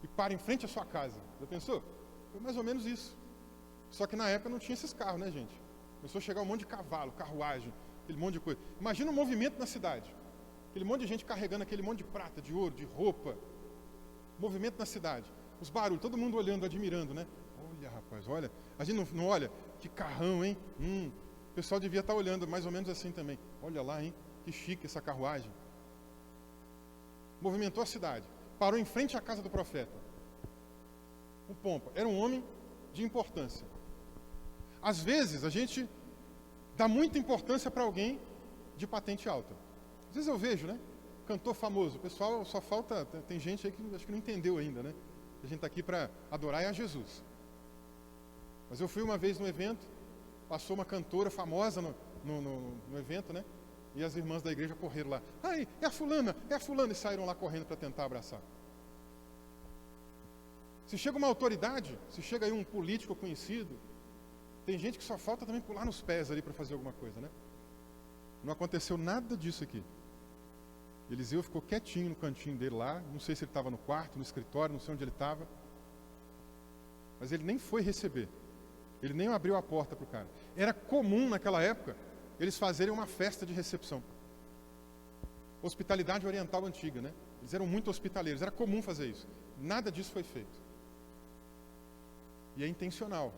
e para em frente à sua casa. Já pensou? Foi mais ou menos isso. Só que na época não tinha esses carros, né, gente? Começou a chegar um monte de cavalo, carruagem, aquele monte de coisa. Imagina o movimento na cidade. Aquele monte de gente carregando aquele monte de prata, de ouro, de roupa. Movimento na cidade. Os barulhos, todo mundo olhando, admirando, né? Olha, rapaz, olha. A gente não olha, que carrão, hein? O pessoal devia estar olhando mais ou menos assim também. Olha lá, hein? Que chique essa carruagem. Movimentou a cidade. Parou em frente à casa do profeta. Um pompa. Era um homem de importância. Às vezes a gente dá muita importância para alguém de patente alta. Às vezes eu vejo, né? Cantor famoso. O pessoal só falta. Tem gente aí que acho que não entendeu ainda, né? A gente está aqui para adorar é a Jesus. Mas eu fui uma vez no evento, passou uma cantora famosa no evento, né? E as irmãs da igreja correram lá. Ai, é a fulana, e saíram lá correndo para tentar abraçar. Se chega uma autoridade, se chega aí um político conhecido, tem gente que só falta também pular nos pés ali para fazer alguma coisa, né? Não aconteceu nada disso aqui. Eliseu ficou quietinho no cantinho dele lá, não sei se ele estava no quarto, no escritório, não sei onde ele estava. Mas ele nem foi receber. Ele nem abriu a porta para o cara. Era comum naquela época eles fazerem uma festa de recepção. Hospitalidade oriental antiga, né? Eles eram muito hospitaleiros, era comum fazer isso. Nada disso foi feito. E é intencional.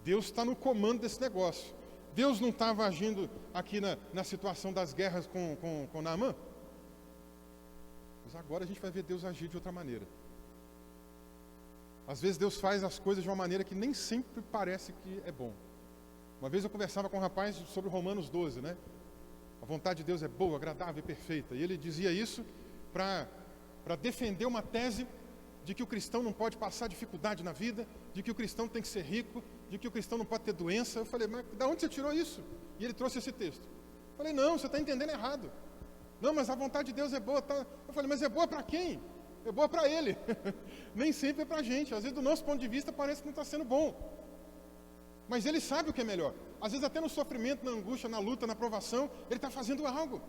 Deus está no comando desse negócio. Deus não estava agindo aqui na situação das guerras com Naamã? Mas agora a gente vai ver Deus agir de outra maneira. Às vezes Deus faz as coisas de uma maneira que nem sempre parece que é bom. Uma vez eu conversava com um rapaz sobre Romanos 12, né? A vontade de Deus é boa, agradável e perfeita. E ele dizia isso para defender uma tese de que o cristão não pode passar dificuldade na vida, de que o cristão tem que ser rico, de que o cristão não pode ter doença. Eu falei, mas de onde você tirou isso? E ele trouxe esse texto. Eu falei, não, você está entendendo errado. Não, mas a vontade de Deus é boa. Tá? Eu falei, mas é boa para quem? É boa para ele. Nem sempre é para a gente. Às vezes, do nosso ponto de vista, parece que não está sendo bom. Mas ele sabe o que é melhor. Às vezes, até no sofrimento, na angústia, na luta, na provação, ele está fazendo algo.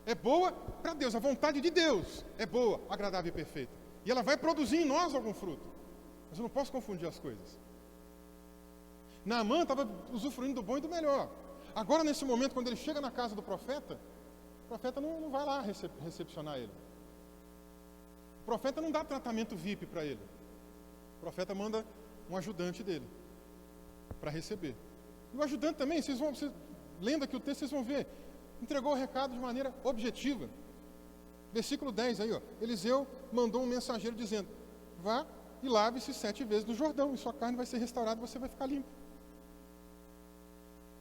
É boa para Deus. A vontade de Deus é boa, agradável e perfeita. E ela vai produzir em nós algum fruto. Mas eu não posso confundir as coisas. Naamã estava usufruindo do bom e do melhor. Agora, nesse momento, quando ele chega na casa do profeta, o profeta não vai lá recepcionar ele. O profeta não dá tratamento VIP para ele. O profeta manda um ajudante dele para receber. E o ajudante também, lendo aqui o texto, vocês vão ver, entregou o recado de maneira objetiva. Versículo 10 aí, ó. Eliseu mandou um mensageiro dizendo: vá e lave-se 7 vezes no Jordão, e sua carne vai ser restaurada, você vai ficar limpo.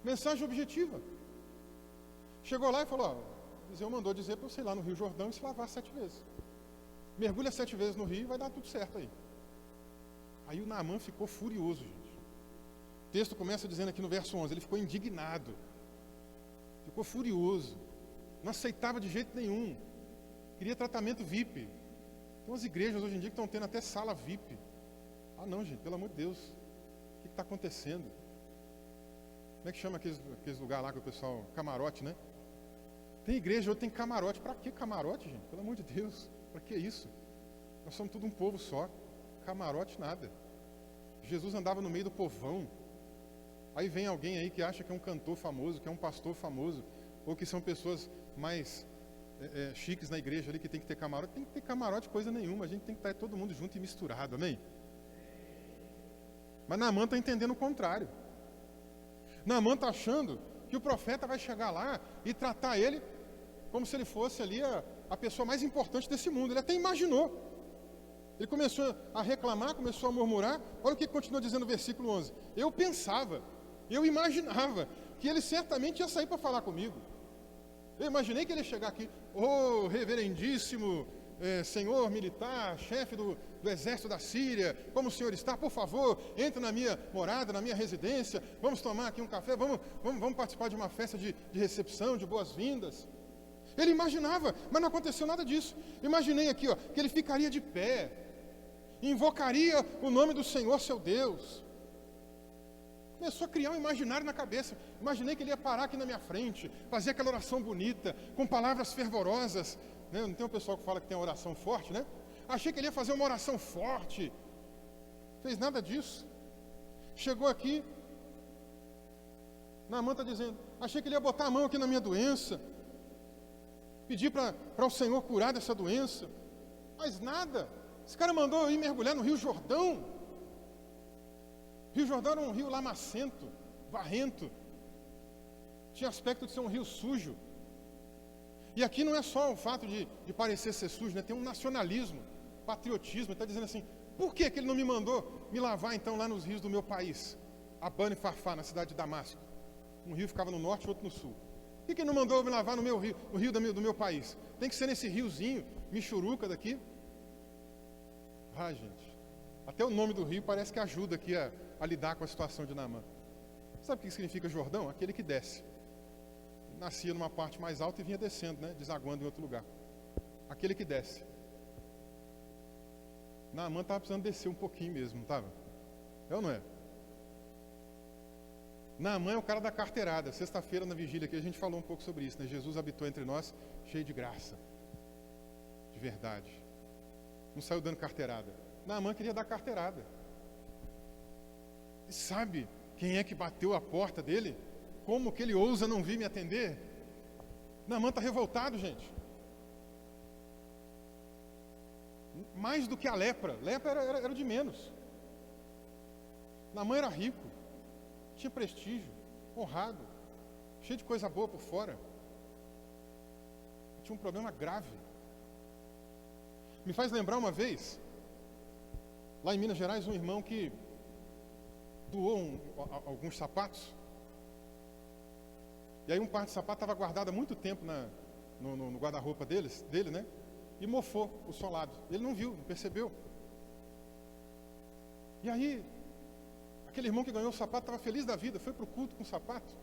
Mensagem objetiva. Chegou lá e falou: ó, Eliseu mandou dizer para você ir lá no Rio Jordão e se lavar 7 vezes. Mergulha 7 vezes no rio e vai dar tudo certo aí. Aí o Naamã ficou furioso, gente. O texto começa dizendo aqui no verso 11, ele ficou indignado. Ficou furioso. Não aceitava de jeito nenhum. Queria tratamento VIP. Tem umas igrejas hoje em dia que estão tendo até sala VIP. Ah não, gente, pelo amor de Deus. O que está acontecendo? Como é que chama aqueles lugares lá que o pessoal... Camarote, né? Tem igreja hoje, tem camarote. Para que camarote, gente? Pelo amor de Deus. Para que isso? Nós somos tudo um povo só. Camarote nada. Jesus andava no meio do povão. Aí vem alguém aí que acha que é um cantor famoso, que é um pastor famoso, ou que são pessoas mais chiques na igreja ali que tem que ter camarote. Tem que ter camarote coisa nenhuma. A gente tem que estar todo mundo junto e misturado, amém? Mas Naamã está entendendo o contrário. Naamã está achando que o profeta vai chegar lá e tratar ele como se ele fosse ali a pessoa mais importante desse mundo. Ele até imaginou. Ele começou a reclamar, começou a murmurar. Olha o que continua dizendo no versículo 11. Eu pensava, eu imaginava que ele certamente ia sair para falar comigo. Eu imaginei que ele ia chegar aqui, ô reverendíssimo senhor militar, chefe do exército da Síria, como o senhor está? Por favor, entre na minha morada, na minha residência, vamos tomar aqui um café, vamos participar de uma festa de recepção, de boas-vindas. Ele imaginava, mas não aconteceu nada disso. Imaginei aqui, ó, que ele ficaria de pé, invocaria o nome do Senhor, seu Deus. Começou a criar um imaginário na cabeça. Imaginei que ele ia parar aqui na minha frente, fazer aquela oração bonita, com palavras fervorosas. Né? Não tem um pessoal que fala que tem uma oração forte, né? Achei que ele ia fazer uma oração forte. Fez nada disso. Chegou aqui, Naamã está dizendo, achei que ele ia botar a mão aqui na minha doença, pedir para o Senhor curar dessa doença, mas nada. Esse cara mandou eu ir mergulhar no Rio Jordão. O Rio Jordão era um rio lamacento, varrento, tinha aspecto de ser um rio sujo. E aqui não é só o fato de parecer ser sujo, né? Tem um nacionalismo, patriotismo. Ele está dizendo assim, por que ele não me mandou me lavar então lá nos rios do meu país? Abana e Farfá, na cidade de Damasco. Um rio ficava no norte e outro no sul. Por que ele não mandou me lavar no meu rio, no rio do meu país? Tem que ser nesse riozinho, Michuruca daqui. Ah, gente, até o nome do rio parece que ajuda aqui a lidar com a situação de Naamã. Sabe o que significa Jordão? Aquele que desce. Nascia numa parte mais alta e vinha descendo, né? Desaguando em outro lugar. Aquele que desce. Naamã estava precisando descer um pouquinho mesmo, não estava? É ou não é? Naamã é o cara da carteirada. Sexta-feira, na vigília aqui, a gente falou um pouco sobre isso, né? Jesus habitou entre nós, cheio de graça. De verdade. Não saiu dando carteirada. Naamã queria dar carteirada. E sabe quem é que bateu a porta dele? Como que ele ousa não vir me atender? Naamã está revoltado, gente. Mais do que a lepra. Lepra era de menos. Naamã era rico, tinha prestígio, honrado, cheio de coisa boa por fora. Tinha um problema grave. Me faz lembrar uma vez, lá em Minas Gerais, um irmão que doou alguns sapatos. E aí um par de sapato estava guardado há muito tempo no guarda-roupa dele, né? E mofou o solado. Ele não viu, não percebeu. E aí, aquele irmão que ganhou o sapato estava feliz da vida, foi para o culto com o sapato.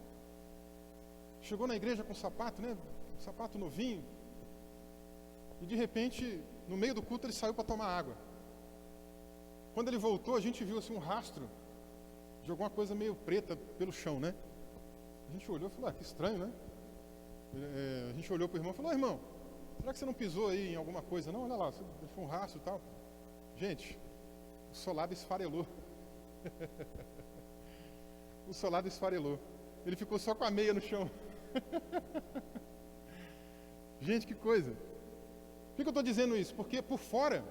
Chegou na igreja com o sapato, né? Um sapato novinho. E de repente, no meio do culto, ele saiu para tomar água. Quando ele voltou, a gente viu assim um rastro de alguma coisa meio preta pelo chão, né? A gente olhou e falou, que estranho, né? A gente olhou para o irmão e falou, irmão, será que você não pisou aí em alguma coisa? Não, olha lá, você deixou um rastro e tal. Gente, o solado esfarelou. O solado esfarelou. Ele ficou só com a meia no chão. Gente, que coisa. Por que eu estou dizendo isso? Porque por fora,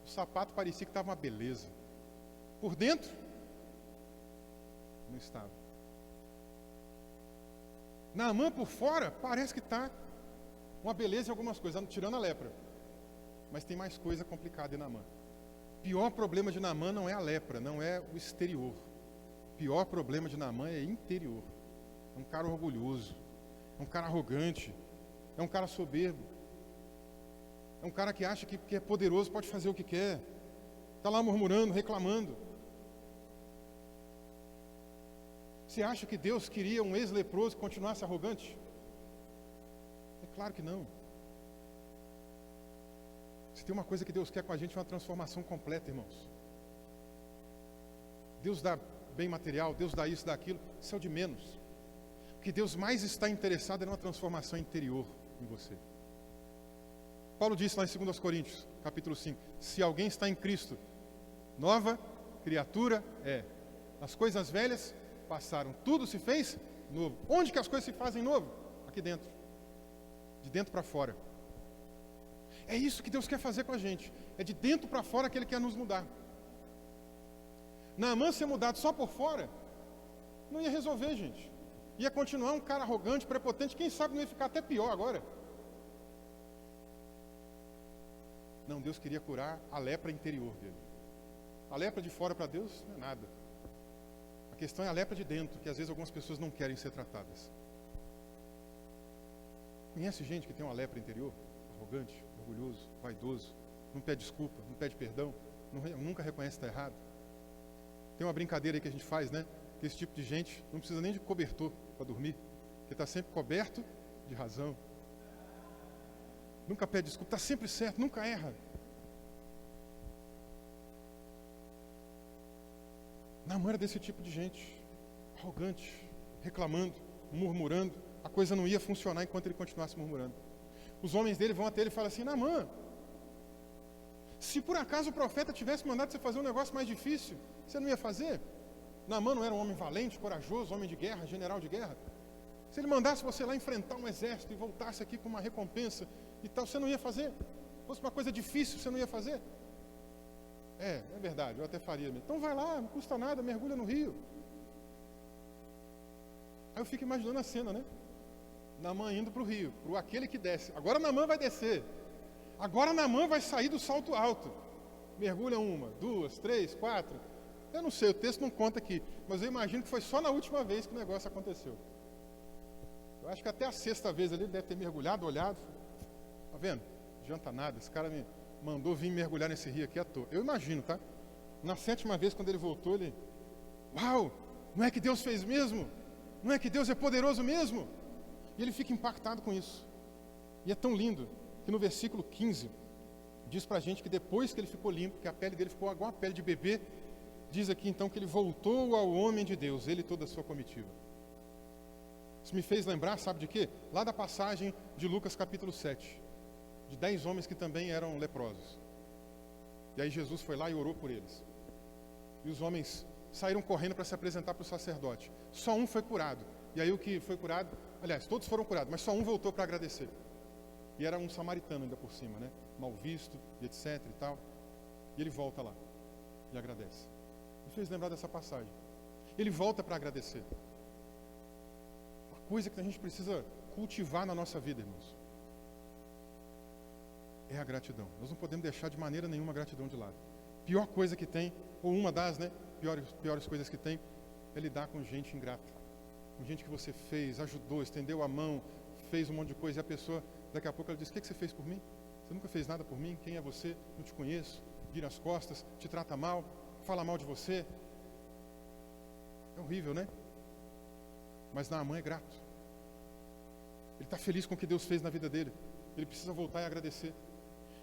o sapato parecia que estava uma beleza. Por dentro, não estava. Naamã por fora parece que está uma beleza em algumas coisas, tirando a lepra. Mas tem mais coisa complicada em Naamã. O pior problema de Naamã não é a lepra, não é o exterior. O pior problema de Naamã é interior. É um cara orgulhoso, é um cara arrogante, é um cara soberbo. É um cara que acha que é poderoso, pode fazer o que quer. Está lá murmurando, reclamando. Você acha que Deus queria um ex-leproso que continuasse arrogante? É claro que não. Se tem uma coisa que Deus quer com a gente, é uma transformação completa, irmãos. Deus dá bem material, Deus dá isso, dá aquilo, isso é o de menos. O que Deus mais está interessado é numa transformação interior em você. Paulo disse lá em 2 Coríntios, capítulo 5, se alguém está em Cristo, nova criatura é. As coisas velhas passaram, tudo se fez novo. Onde que as coisas se fazem novo? Aqui dentro. De dentro para fora. É isso que Deus quer fazer com a gente. É de dentro para fora que Ele quer nos mudar. Naamã ser mudado só por fora, não ia resolver, gente. Ia continuar um cara arrogante, prepotente, quem sabe não ia ficar até pior agora. Não, Deus queria curar a lepra interior dele. A lepra de fora para Deus não é nada. A questão é a lepra de dentro, que às vezes algumas pessoas não querem ser tratadas. Conhece gente que tem uma lepra interior? Arrogante, orgulhoso, vaidoso, não pede desculpa, não pede perdão, nunca reconhece que está errado. Tem uma brincadeira aí que a gente faz, né? Que esse tipo de gente não precisa nem de cobertor para dormir, porque está sempre coberto de razão. nunca pede desculpa, está sempre certo, nunca erra. Naamã era desse tipo de gente, arrogante, reclamando, murmurando. A coisa não ia funcionar enquanto ele continuasse murmurando. Os homens dele vão até ele e falam assim: Naamã, se por acaso o profeta tivesse mandado você fazer um negócio mais difícil, você não ia fazer? Naamã não era um homem valente, corajoso, homem de guerra, general de guerra? Se ele mandasse você lá enfrentar um exército e voltasse aqui com uma recompensa e tal, você não ia fazer? Se fosse uma coisa difícil, você não ia fazer? É verdade, eu até faria mesmo. Então vai lá, não custa nada, mergulha no rio. Aí eu fico imaginando a cena, né? Naamã indo para o rio, para aquele que desce. Agora Naamã vai descer. Agora Naamã vai sair do salto alto. Mergulha 1, 2, 3, 4. Eu não sei, o texto não conta aqui, mas eu imagino que foi só na última vez que o negócio aconteceu. Eu acho que até a 6ª vez ali ele deve ter mergulhado, olhado. Tá vendo? Não adianta nada, esse cara me mandou vir mergulhar nesse rio aqui à toa. Eu imagino, tá? Na 7ª vez, quando ele voltou, ele... Uau! Não é que Deus fez mesmo? Não é que Deus é poderoso mesmo? E ele fica impactado com isso. E é tão lindo que no versículo 15 diz pra gente que depois que ele ficou limpo, que a pele dele ficou igual a pele de bebê, diz aqui então que ele voltou ao homem de Deus, ele e toda a sua comitiva. Isso me fez lembrar, sabe de quê? Lá da passagem de Lucas capítulo 7, de 10 homens que também eram leprosos. E aí Jesus foi lá e orou por eles. E os homens saíram correndo para se apresentar para o sacerdote. Só um foi curado. E aí o que foi curado, aliás, todos foram curados, mas só um voltou para agradecer. E era um samaritano ainda por cima, né? Mal visto, e etc e tal. E ele volta lá e agradece. Me fez lembrar dessa passagem. Ele volta para agradecer. Uma coisa que a gente precisa cultivar na nossa vida, irmãos, é a gratidão. Nós não podemos deixar de maneira nenhuma a gratidão de lado. Pior coisa que tem, ou uma das, né, piores coisas que tem, é lidar com gente ingrata. Com gente que você fez, ajudou, estendeu a mão, fez um monte de coisa, e a pessoa, daqui a pouco, ela diz: o que você fez por mim? Você nunca fez nada por mim? Quem é você? Não te conheço. Vira as costas, te trata mal, fala mal de você. É horrível, né? Mas Naamã é grato. Ele está feliz com o que Deus fez na vida dele. Ele precisa voltar e agradecer.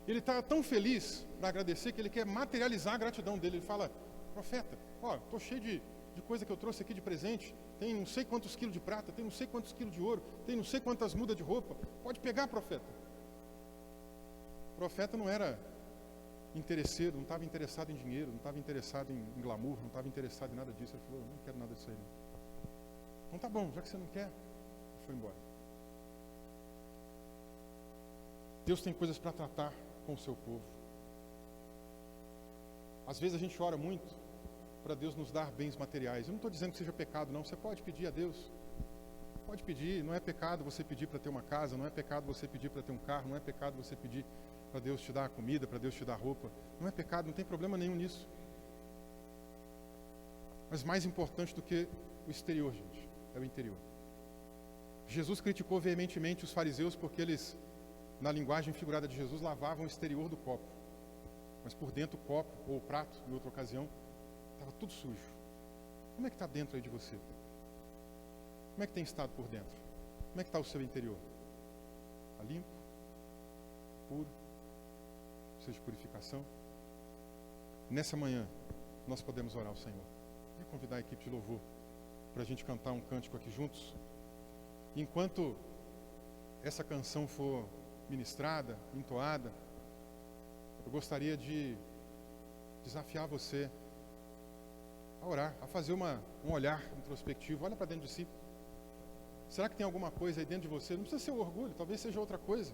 Ele está tão feliz para agradecer que ele quer materializar a gratidão dele. Ele fala: profeta, estou cheio de coisa que eu trouxe aqui de presente. Tem não sei quantos quilos de prata, tem não sei quantos quilos de ouro, tem não sei quantas mudas de roupa. Pode pegar, profeta. O profeta não era interesseiro, não estava interessado em dinheiro, não estava interessado em glamour, não estava interessado em nada disso. Ele falou: eu não quero nada disso aí, não. Então tá bom, já que você não quer, ele foi embora. Deus tem coisas para tratar com o seu povo. Às vezes a gente ora muito para Deus nos dar bens materiais. Eu não estou dizendo que seja pecado, não. Você pode pedir a Deus. Pode pedir. Não é pecado você pedir para ter uma casa. Não é pecado você pedir para ter um carro. Não é pecado você pedir para Deus te dar comida, para Deus te dar roupa. Não é pecado, não tem problema nenhum nisso. Mas mais importante do que o exterior, gente, é o interior. Jesus criticou veementemente os fariseus porque eles, na linguagem figurada de Jesus, lavavam o exterior do copo. Mas por dentro o copo, ou o prato, em outra ocasião, estava tudo sujo. Como é que está dentro aí de você? Como é que tem estado por dentro? Como é que está o seu interior? Está limpo? Puro? Precisa de purificação? Nessa manhã, nós podemos orar ao Senhor. Vou convidar a equipe de louvor para a gente cantar um cântico aqui juntos. E enquanto essa canção for ministrada, entoada, eu gostaria de desafiar você a orar, a fazer um olhar introspectivo. Olha para dentro de si. Será que tem alguma coisa aí dentro de você? Não precisa ser o orgulho, talvez seja outra coisa.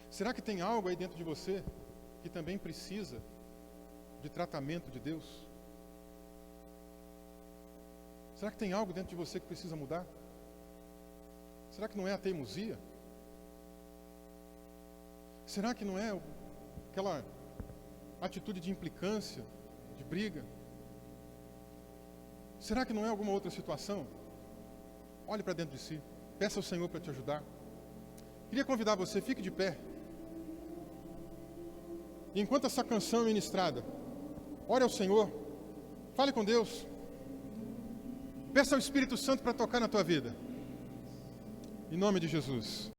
Será que tem algo aí dentro de você que também precisa de tratamento de Deus? Será que tem algo dentro de você que precisa mudar? Será que não é a teimosia? Será que não é aquela atitude de implicância, de briga? Será que não é alguma outra situação? Olhe para dentro de si. Peça ao Senhor para te ajudar. Queria convidar você, fique de pé. E enquanto essa canção é ministrada, ore ao Senhor. Fale com Deus. Peça ao Espírito Santo para tocar na tua vida. Em nome de Jesus.